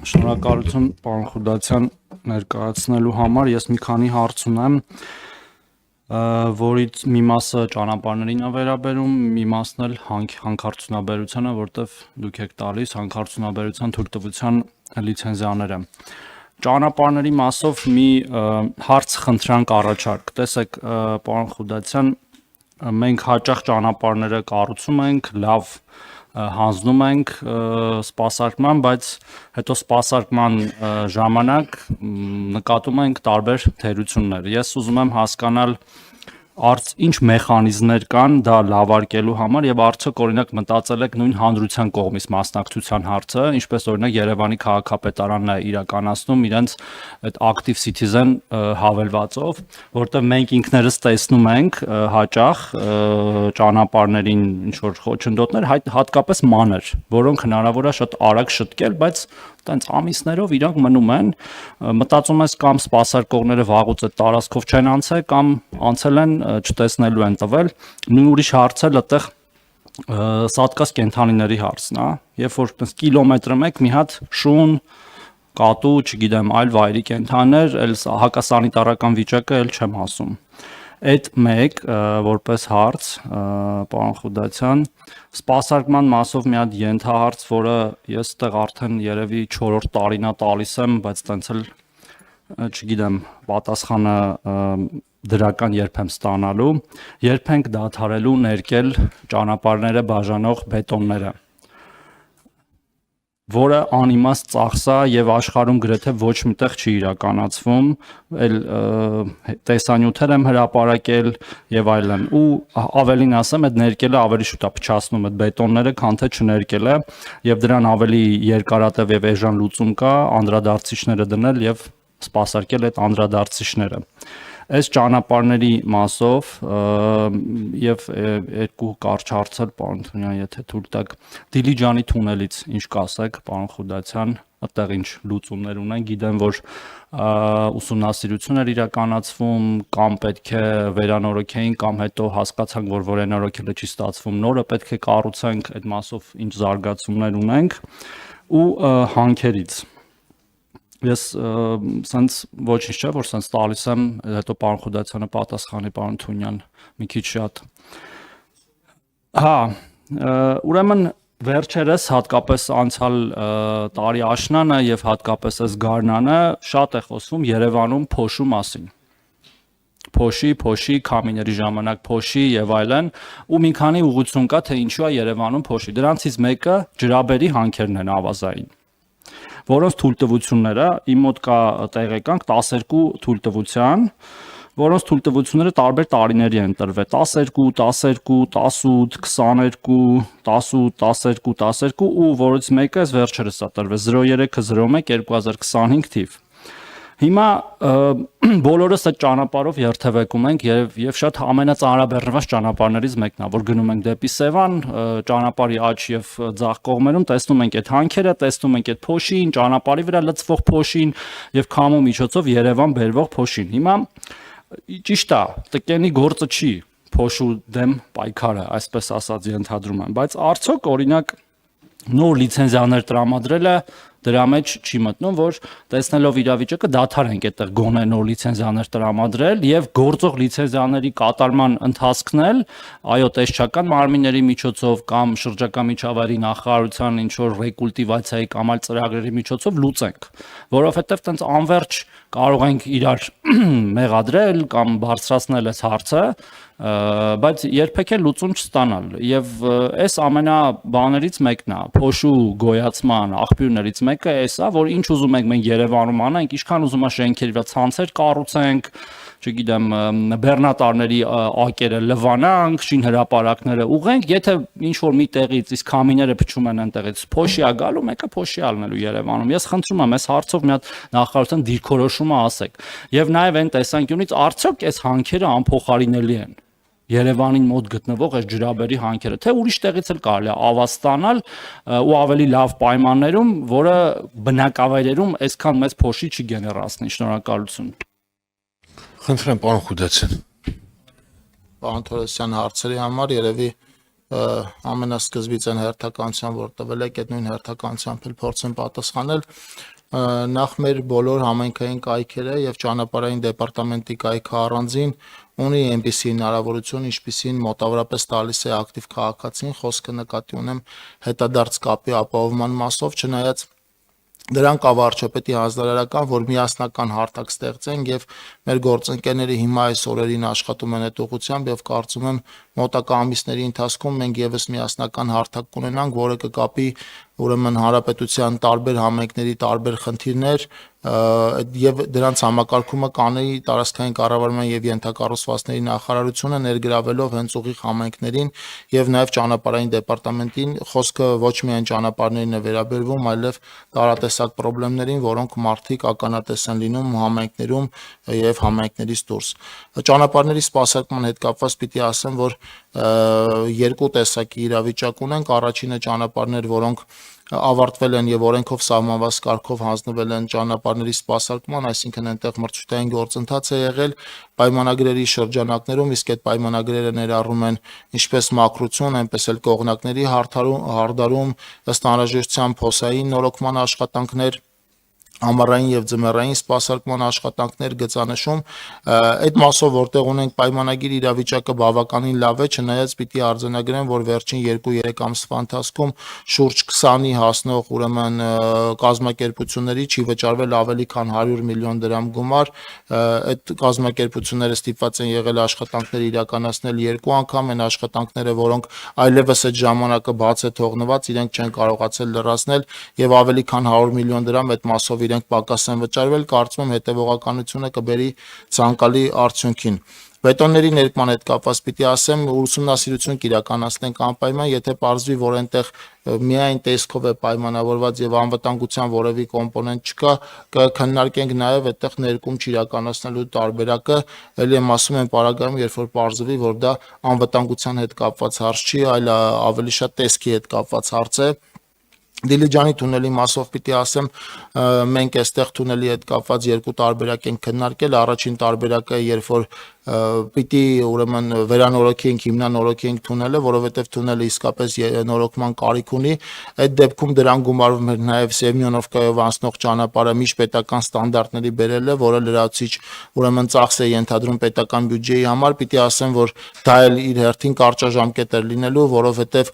Շնորհակալություն պարոն Խուդացյան ներկայացնելու համար։ Ես մի քանի հարց ունեմ, որից մի մասը ճանապարհներին է վերաբերում, մի մասն էլ հանքարդյունաբերությանը, որտեղ դուք եք տալիս հանքարդյունաբերության թույլտվության լիցենզիաները։ Ճանապարհների մասով մի հարց խնդրանք առաջարկ։ Տեսեք, պարոն Խուդացյան, մենք հաճախ ճանապարհները կառուցում ենք, լավ հանձնում ենք սպասարկման, բայց հետո սպասարկման ժամանակ նկատում ենք տարբեր թերություններ։ Ես ուզում եմ հասկանալ ինչ մեխանիզմներ կան դա լավարկելու համար եւ արդյոք օրինակ մտածել եք նույն հանրության կողմից մասնակցության հարցը, ինչպես օրինակ Երևանի քաղաքապետարանն է իրականացնում իրենց այդ active citizen հավելվածով, որտեղ մենք ինքներս տեսնում ենք հաճախ ճանապարհներին ինչ որ խոչընդոտներ, հատկապես մանր, որոնք հնարավոր է շատ արագ շտկել, բայց տենց ամիսներով իրանք մնում են, մտածում ես կամ սպասարկողները վաղուց այդ տարածքով չեն անցել կամ անցել են չտեսնելու են տվել։ Նույն ուրիշ հարց էլ այդտեղ սատկած կենդանիների հարցն է, երբ որ կիլոմետրը մեկ մի հատ շուն, կատու, չգիտեմ, այլ վայրի կենդաններ, էլ հակասանիտարական վիճակը էլ չեմ ասում։ Այդ մեկ որպես հարց, պարոն Խուդացյան, սպասարկման մասով մի հատ ենթահարց, որը ես այդտեղ արդեն երևի 4-րդ տարին է տալիս եմ, բայց տենց էլ չգիտեմ, պատասխանը դրական երբ եմ ստանալու, երբ ենք դադարելու ներկել ճանապարհները բաժանող բետոնները, որը անիմաստ ծախս է եւ աշխարհում գրեթե ոչ միտեղ չի իրականացվում, այլ տեսանյութեր եմ հրապարակել եւ այլն, ու ավելին ասեմ, այդ ներկելը ավելի շուտ է փչացնում այդ բետոնները, քան թե չներկելը, եւ դրան ավելի երկարատև եւ էժան լուծում կա անդրադարձիչները դնել եւ սպասարկել այդ անդրադարձիչները։ Այս ճանապարհների մասով եւ երկու կարճ հարցեր, պարոն Թունյան, եթե թույլ տաք, Դիլիջանի թունելից ինչ կասեք, պարոն Խուդացյան, այդտեղ ինչ լուծումներ ունեն, գիտեմ, որ ուսումնասիրություն էր իրականացվում, կամ պետք է վերանորոգեին, կամ հետո հասկացանք, որ վերանորոգելը չի ստացվում, նորը պետք է կառուցենք, այդ մասով ինչ զարգացումներ ունենք, ու հանքերից Ես սենց ոչինչ չէ, որ սենց տալիս եմ, հետո պարոն Խուդացյանը պատասխանի պարոն Թունյան մի քիչ շատ։ Հա, ուրեմն վերջերս հատկապես անցյալ տարի աշնանը եւ հատկապես այս գարնանը շատ է խոսվում Երևանում փոշու մասին։ Փոշի, քամիների ժամանակ փոշի եւ այլն, ու մի քանի ուղղություն կա, թե ինչու է Երևանում փոշի։ Դրանցից մեկը ջրաբերի հանքերն են ավազային, որոնց թույլտվությունները իմ մոտ կա տեղեկանք 12 թույլտվության, որոնց թույլտվությունները տարբեր տարիների են տրվել 12, 12, 18, 22, 18, 12, 12 ու որից մեկը այս վերջերս է տրվել 0301 2025 թիվ։ Հիմա բոլորս այդ ճանապարհով երթևեկում ենք եւ շատ ամենածանրաբեռնված ճանապարհներից մեկն է, որ գնում ենք դեպի Սևան, ճանապարհի աջ եւ ձախ կողմերում տեսնում ենք այդ հանքերը, տեսնում ենք այդ փոշին, ճանապարհի վրա լցվող փոշին եւ քամու միջոցով Երևան բերվող փոշին։ Հիմա ճիշտ է, տկենի գործը չի փոշու դեմ պայքարը, այսպես ասած ենթադրում եմ, բայց արդյոք օրինակ նոր լիցենզիաներ տրամադրելը դրա մեջ չի մտնում, որ տեսնելով իրավիճակը դադարենք այդտեղ գոնե նոր լիցենզիաներ տրամադրել եւ գործող լիցենզիաների կատարման ընթացքն էլ, այո, տեսչական մարմինների միջոցով կամ շրջակա միջավայրի նախարարության ինչ որ ռեկուլտիվացիայի կամ այլ ծրագրերի միջոցով լուծենք, որովհետեւ տենց անverջ կարող ենք իրար մեղադրել կամ բարձրացնել այս հարցը, բայց երբեք էլ լուծում չստանալ եւ այս ամենաբաներից մեկն է փոշու գոյացման աղբյուրներից մեկը էսա, որ ինչ ուզում ենք մենք Երևանում անենք, ինչքան ուզում է շենքերի վրա ցանցեր կառուցենք, չգիտեմ, բեռնատարների ակերը լվանանք, շինհրապարակները ուղենք, եթե ինչ որ մի տեղից իսկ քամիները փչում են այնտեղից փոշի է գալու, մեկը փոշի ալնելու Երևանում։ Ես խնդրում եմ այս հարցով մի հատ նախարարության դիրքորոշումը ասեք։ Եվ նաեւ այն տեսանկյունից արդյոք այս հանքերը անփոխարինելի են Երևանին մոտ գտնվող այս ջրաբերի հանքերը, թե ուրիշ տեղից էլ կարելի է ավազ ստանալ ու ավելի լավ պայմաններում, որը բնակավայրերում այսքան մեծ փոշի չի գեներացնի։ Շնորհակալություն։ Խնդրեմ, պարոն Խուդացյան։ Պարոն Թորոսյան, հարցերի համար երևի ամենասկզբից այն հերթականության, որ տվել եք, այդ նույն հերթականությամբ էլ փորձեմ պատասխանել։ Նախ մեր բոլոր համայնքային կայքերը եւ ճանապարհային դեպարտամենտի կայքը առանձին ունի այնպիսի հնարավորություն, ինչպիսին մոտավորապես տալիս է ակտիվ քաղաքացին, խոսքը նկատի ունեմ հետադարձ կապի ապահովման մասով, չնայած դրան կա վարչապետի հանձնարարական, որ միասնական հարթակ ստեղծեն եւ մեր գործընկերները հիմա այս օրերին աշխատում են այդ ուղղությամբ եւ կարծում եմ մոտակա ամիսների ընթացքում մենք եւս միասնական հարթակ կունենանք, որը կկապի ուրեմն հանրապետության տարբեր համայնքների տարբեր խնդիրներ եւ դրանց համակարգումը կանի տարածքային կառավարման եւ ենթակառուցվածքների նախարարությունը ներգրավելով հենց ուղիղ համայնքներին եւ նաեւ ճանապարհային դեպարտամենտին, խոսքը ոչ միայն ճանապարհներին է վերաբերվում, այլև տարատեսակ խնդիրներին, որոնք մարդիկ ականատես են լինում համայնքներում եւ համայնքներից դուրս։ Ճանապարհների սպասարկման հետ կապված պիտի ասեմ, որ երկու տեսակի իրավիճակ ունենք, առաջինը ճանապարհներ, որոնք ավարտվել են եւ օրենքով սահմանված կարգով հանձնվել են ճանապարհների սպասարկման, այսինքն այնտեղ մրցութային գործընթաց է եղել պայմանագրերի շրջանակներում, իսկ այդ պայմանագրերը ներառում են ինչպես մաքրություն, այնպես էլ կողմնակների հարդարում, ըստ անհրաժեշտության փոսային նորոգման աշխատանքներ, ամառային եւ ձմեռային սպասարկման աշխատանքներ գծանշում, այդ մասով որտեղ ունենք պայմանագիր իրավիճակը բավականին լավ է, չնայած պիտի արձանագրեմ, որ վերջին 2-3 ամսվա ընթացքում շուրջ 20-ի հասնող ուրեմն կազմակերպությունների չի վճարվել ավելի քան 100 միլիոն դրամ գումար, այդ կազմակերպությունները ստիպված են եղել աշխատանքներ իրականացնել 2 անգամ, են աշխատանքները, որոնք այլևս այդ ժամանակը բաց է թողնված, իրենք չեն կարողացել լրացնել եւ ավելի քան 100 միլիոն դրամ այդ մասով իրենք պակաս են վճարվել, կարծում եմ հետևողականությունը կբերի ցանկալի արդյունքին։ Բետոնների ներկման հետ կապված պիտի ասեմ, ուսումնասիրություն կիրականացնենք անպայման, եթե պարզվի, որ այնտեղ միայն տեսքով է պայմանավորված եւ անվտանգության որևէ կոմպոնենտ չկա, կքննարկենք նաեւ այդտեղ ներկում չիրականացնելու տարբերակը, ելի եմ ասում եմ պարագայում, երբ որ պարզվի, որ դա անվտանգության հետ կապված հարց չի, այլ ավելի շատ տեսքի հետ կապված հարց է։ Դիլիջանի թունելի մասով պիտի ասեմ, մենք այստեղ թունելի հետ կապված երկու տարբերակ ենք քննարկել, առաջին տարբերակը երբ որ պիտի ուրեմն վերանորոգենք, հիմնանորոգենք թունելը, որովհետև թունելը իսկապես նորոգման կարիք ունի, այդ դեպքում դրան գումարվում է նաև Սեմյոնովկայով անցնող ճանապարհը միջպետական ստանդարտների բերելը, որը լրացուցիչ ուրեմն ծախս է ենթադրում պետական բյուջեի համար, պիտի ասեմ, որ դա էլ իր հերթին կարճաժամկետ է լինելու, որովհետև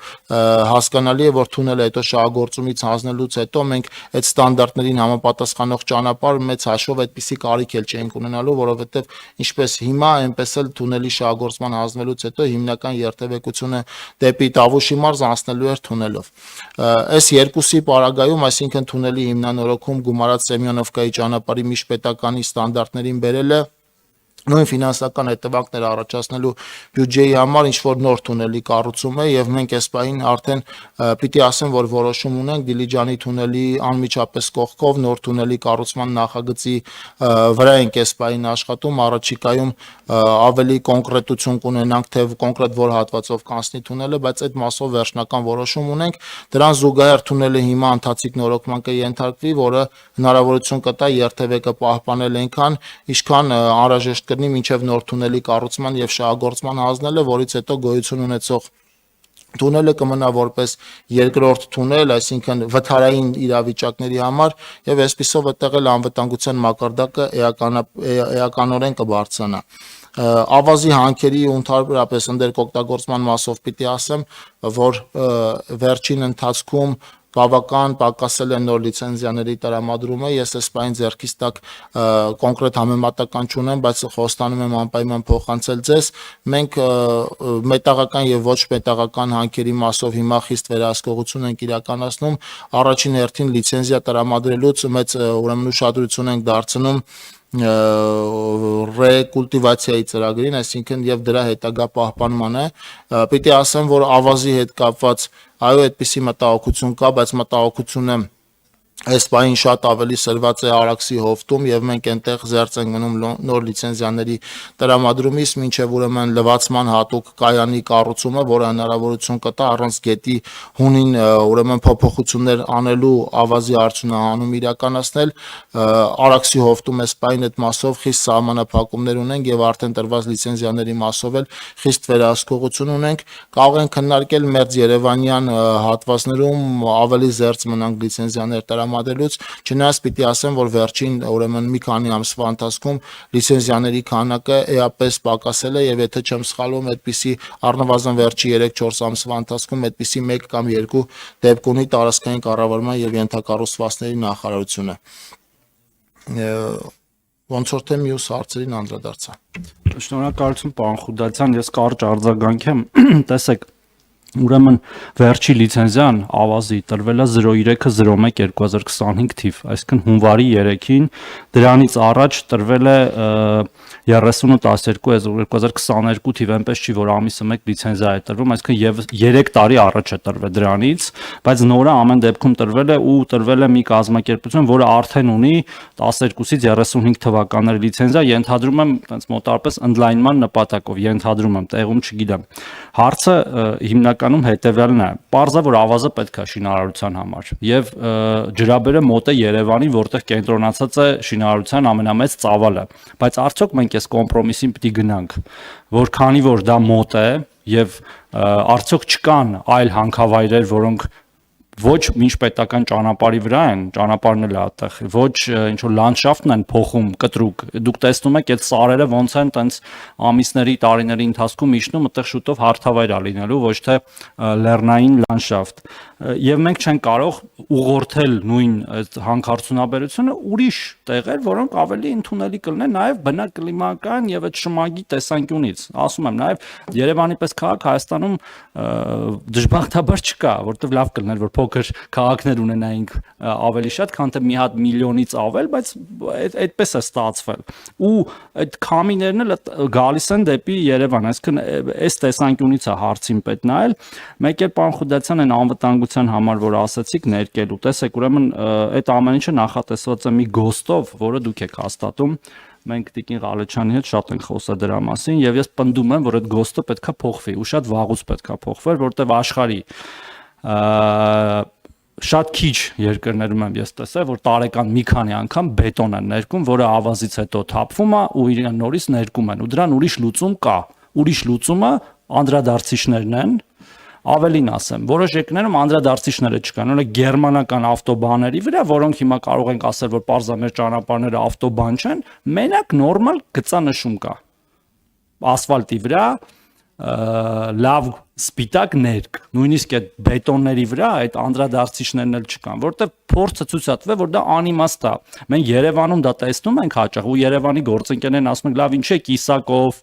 հասկանալի է, որ թունելը հետո շահագործումից հանձնելուց հետո մենք այդ ստանդարտներին համապատասխանող ճանապարհ մեծ հաշվով այդպիսի կարիք էլ չենք ունենալու, որովհետև ինչպես հիմա այնպես էլ թունելի շահագործման հանձնելուց հետո հիմնական երթևեկությունը դեպի Տավուշի մարզ անցնելու էր թունելով։ Այս երկուսի պարագայում, այսինքն թունելի հիմնանորոգում գումարած Սեմյոնովկայի ճանապարհի միջպետականի ստանդարտներին բերելը նույն ֆինանսական հետևանքներ առաջացնելու բյուջեի համար ինչ որ նոր թունելի կառուցում է եւ մենք այս պահին արդեն պիտի ասեմ, որ որոշում ունենք Դիլիջանի թունելի անմիջապես կողքով նոր թունելի կառուցման նախագծի վրա ենք այս պահին աշխատում, առաջիկայում ավելի կոնկրետություն կունենանք, թե կոնկրետ որ հատվածով կանցնի թունելը, բայց այդ մասով վերջնական որոշում ունենք, դրան զուգահեռ թունելը հիմա ընթացիկ նորոգման կենթարկվի, որը հնարավորություն կտա երթևեկը պահպանել այնքան, ինչքան անհրաժեշտ կլինի մինչև նոր թունելի կառուցման եւ շահագործման հանձնելը, որից հետո գոյություն ունեցող թունելը կմնա որպես երկրորդ թունել, այսինքն վթարային իրավիճակների համար եւ այսպիսով այդտեղ էլ անվտանգության մակարդակը էականորեն կբարձրանա։ Ավազի հանքերի ու ընդհանրապես ընդերկօգտագործման մասով պիտի ասեմ, որ վերջին ընթացքում բավական պակասել է նոր լիցենզիաների տրամադրումը, ես այս բանի ձեռքից տակ կոնկրետ համեմատական չունեմ, բայց խոստանում եմ անպայման փոխանցել ձեզ, մենք մետաղական եւ ոչ մետաղական հանքերի մասով հիմա խիստ վերահսկողություն ենք իրականացնում, առաջին հերթին լիցենզիա տրամադրելուց մեծ ուրեմն ուշադրություն ենք դարձնում ռեկուլտիվացիայի ծրագրին, այսինքն եւ դրա հետագա պահպանմանը, պիտի ասեմ, որ ավազի հետ կապված այո այդպիսի մտահոգություն կա, բայց մտահոգությունը այս բային շատ ավելի սրված է Արաքսի հովտում եւ մենք այնտեղ զերծ ենք մնում նոր լիցենզիաների տրամադրումից մինչեւ ուրեմն լվացման հատուկ կայանի կառուցումը, որը հնարավորություն կտա առանց գետի հունին ուրեմն փոփոխություններ անելու ավազի արդյունահանում իրականացնել Արաքսի հովտում այս բային այդ մասով խիստ սահմանափակումներ ունենք եւ արդեն տրված լիցենզիաների մասով էլ խիստ վերահսկողություն ունենք կարող ենք քննարկել մեր Երևանյան հատվածներում ավելի զերծ մնանք լիցենզիաներ տրամադրելուց, չնայած պիտի ասեմ, որ վերջին ուրեմն մի քանի ամսվա ընթացքում լիցենզիաների քանակը էապես պակասել է եւ եթե չեմ սխալվում, այդպիսի առնվազն վերջի 3-4 ամսվա ընթացքում այդպիսի 1 կամ 2 դեպք ունի տարածքային կառավարման եւ ենթակառուցվածքների նախարարությունը։ Ոնց որ թե մյուս հարցերին անդրադարձա։ Շնորհակալություն, պարոն Խուդացյան, ես կարճ արձագանք եմ, տեսեք, ուրեմն վերջի լիցենզիան ավազի տրվել է 03-01-2025 թիվ, այսինքն հունվարի 3-ին, դրանից առաջ տրվել է 30-12-2022 թիվ, այնպես չի, որ ամիսը մեկ լիցենզիա է տրվում, այսինքն եւ 3 տարի առաջ է տրվել դրանից, բայց նորը ամեն դեպքում տրվել է ու տրվել է մի կազմակերպություն, որը արդեն ունի 12-ից 35 թվականների լիցենզիա, ենթադրում եմ, այնպես մոտարպես ընդլայնման նպատակով, ենթադրում եմ, տեղում չգիտեմ։ Հարցը հիմնականում հետևյալն է. Պարզա որ ավազը պետք է շինարարության համար եւ ջրաբերը մոտ է Երևանին, որտեղ կենտրոնացած է շինարարության ամենամեծ ծավալը, բայց արդյոք մենք այս կոմպրոմիսին պիտի գնանք, որ քանի որ դա մոտ է եւ արդյոք չկան այլ հանքավայրեր, որոնք ոչ միջպետական ճանապարհի վրա են, ճանապարհն էլ է այդտեղ, ոչ ինչ որ լանդշաֆտն են փոխում կտրուկ։ Դուք տեսնում եք այդ սարերը ոնց են տենց ամիսների, տարիների ընթացքում իջնում, այդտեղ շուտով հարթավայր է լինելու, ոչ թե լեռնային լանդշաֆտ։ Եվ մենք չենք կարող ուղղորդել նույն այդ հանքարդյունաբերությունը ուրիշ տեղեր, որոնք ավելի ընդունելի կլինեն նաև բնակլիմական եւ այդ շմագի տեսանկյունից։ Ասում եմ, նաև Երևանի պես քաղաք Հայաստանում դժբախտաբար չկա, որտեղ լավ կլիներ, որ փոքր քաղաքներ ունենայինք ավելի շատ, քան թե մի հատ միլիոնից ավել, բայց այդպես է ստացվել։ Ու այդ քամիներն էլ գալիս են դեպի Երևան, այսինքն այս տեսանկյունից է հարցին պետք նայել։ Մեկ էլ պարոն Խուդացյան այն անվտանգության համար, որ ասացիք ներկելու, տեսեք, ուրեմն այդ ամեն ինչը նախատեսված է մի գոստով, որը դուք եք հաստատում։ Մենք Տիկին Ղալեչյանի հետ շատ ենք խոսել դրա մասին եւ ես պնդում եմ, որ այդ գոստը պետքա փոխվի ու շատ վաղուց պետքա փոխվեր, որտեվ աշխարհի շատ քիչ երկրներում եմ ես տեսել, որ տարեկան մի քանի անգամ բետոն են ներկում, որը ավազից հետո թափվում է ու իրեն նորից ներկում են ու դրան ուրիշ լուծում կա։ Ուրիշ լուծումը անդրադարձիչներն են, ավելին ասեմ, որոշ երկրներում անդրադարձիչները չկան, օրինակ գերմանական ավտոբանների վրա, որոնք հիմա կարող ենք ասել, որ պարզա մեր ճանապարհները ավտոբան չեն, մենակ նորմալ գծանշում կա։ Ասֆալտի վրա լավ սպիտակ ներկ, նույնիսկ այդ բետոնների վրա այդ անդրադարձիչներն էլ չկան, որտեղ փորձը ցույց է տվել, որ դա անիմաստ է։ Մենք Երևանում դա տեսնում ենք հաճախ ու Երևանի գործընկերներն ասում են, լավ, ինչ է Կիսակով,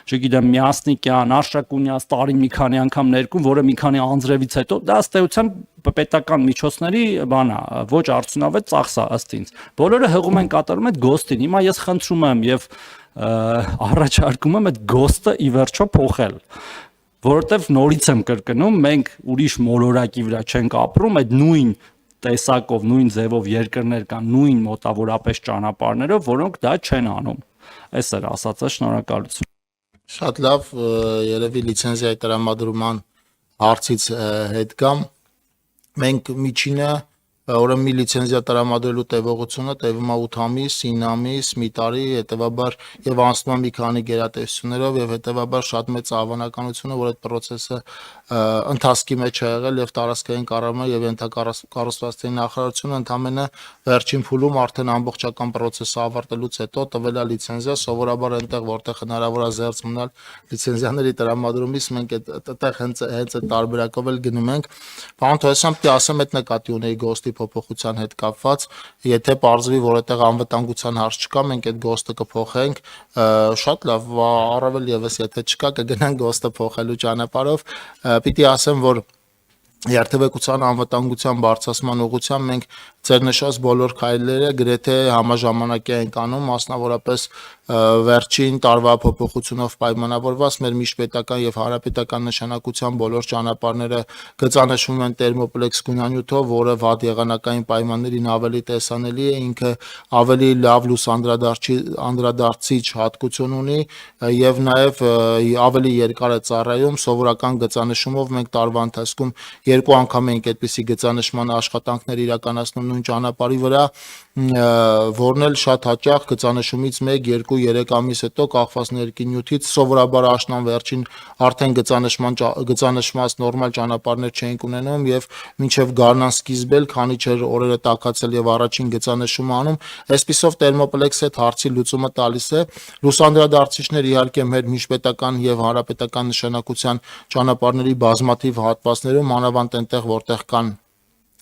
չգիտեմ, Միասնիկյան, Արշակունյաց տարին մի քանի անգամ ներկում, որը մի քանի անձրևից հետո դա ըստ էության պետական միջոցների բան է, ոչ արդյունավետ ծախս է ըստ ինձ։ Բոլորը հղում են կատարում այդ գոստին։ Հիմա ես խնդրում եմ եւ առաջարկում եմ այդ գոստը ի վերջո փոխել, որովհետև նորից եմ կրկնում, մենք ուրիշ մոլորակի վրա չենք ապրում, այդ նույն տեսակով, նույն ձևով երկրներ կան, նույն մոտավորապես ճանապարհներով, որոնք դա չեն անում։ Այս էր ասածը, շնորհակալություն։ Շատ լավ, երևի լիցենզիայի տրամադրման հարցից հետ գամ։ Մենք միջինը ուրեմն մի լիցենզիա տրամադրելու տևողությունը տևում է 8 ամիս, 9 ամիս, մի տարի, հետեւաբար եւ անցնում է մի քանի գերատեսչություններով եւ հետեւաբար շատ մեծ հավանականությունը, որ այդ process-ը ընթացքի մեջ է եղել եւ տարածքային կառավարման եւ ենթակառուցվածքների նախարարությունը ընդամենը վերջին փուլում արդեն ամբողջական process-ը ավարտելուց հետո տվել է լիցենզիա, սովորաբար այնտեղ որտեղ հնարավոր է զերծ մնալ լիցենզիաների տրամադրումից մենք այդտեղ հենց այդ տարբերակով էլ գնում ենք։ Պարոն Թովսյան, պիտի ասեմ, այդ նկատի ունեի գոստի փոփոխության հետ կապված, եթե պարզվի, որ այդտեղ անվտանգության հարց չկա, մենք այդ գոստը կփոխենք, շատ լավ, առավել եւս եթե չկա, կգնանք գոստը փոխելու ճանապարհով, պիտի ասեմ, որ երթևեկության անվտանգության բարձրացման ուղղությամբ մենք ձեր նշած բոլոր քայլերը գրեթե համաժամանակի ենք անում, մասնավորապես վերջին տարվա փոփոխությունով պայմանավորված մեր միջպետական եւ հանրապետական նշանակության բոլոր ճանապարհները գծանշվում են տերմոպլեքս գունանյութով, որը վատ եղանակային պայմաններին ավելի տեսանելի է, ինքը ավելի լավ անդրադարձիչ հատկություն ունի եւ նաեւ ավելի երկար է ծառայում սովորական գծանշումով մենք տարվա ընթացքում երկու անգամ ենք այդպիսի գծանշման աշխատանքներ իրականացնում նույն ճանապարհի վրա, որն էլ շատ հաճախ գծանշումից 1-2-3 ամիս հետո կախված ներքինյութից սովորաբար աշնան վերջին արդեն գծանշված նորմալ ճանապարհներ չէինք ունենում եւ մինչեւ գարնան սկիզբել, քանի չէր օրերը տաքացել եւ առաջին գծանշումը անում, այսպիսով տերմոպլեքսը այդ հարցի լուծումը տալիս է։ Լուսանդրադարձիչներ իհարկե մեր միջպետական եւ հանրապետական նշանակության ճանապարհների բազմաթիվ հատվածներում մանավանդ այնտեղ որտեղ կան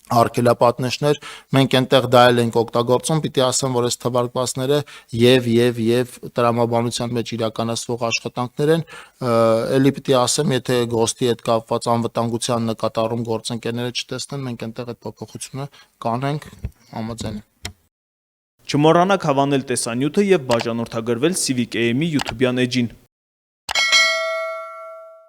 արգելապատնեշներ, մենք այնտեղ դա էլ ենք օգտագործում, պիտի ասեմ, որ այս թվարկվածները եւ տրամաբանության մեջ իրականացվող աշխատանքներ են, ելի պիտի ասեմ, եթե գոստի հետ կապված անվտանգության նկատառում գործընկերները չտեսնեն, մենք այնտեղ այդ փոփոխությունը կանենք, համաձայն եմ։ Չմոռանաք հավանել տեսանյութը եւ բաժանորդագրվել Civic AM-ի YouTube-յան էջին։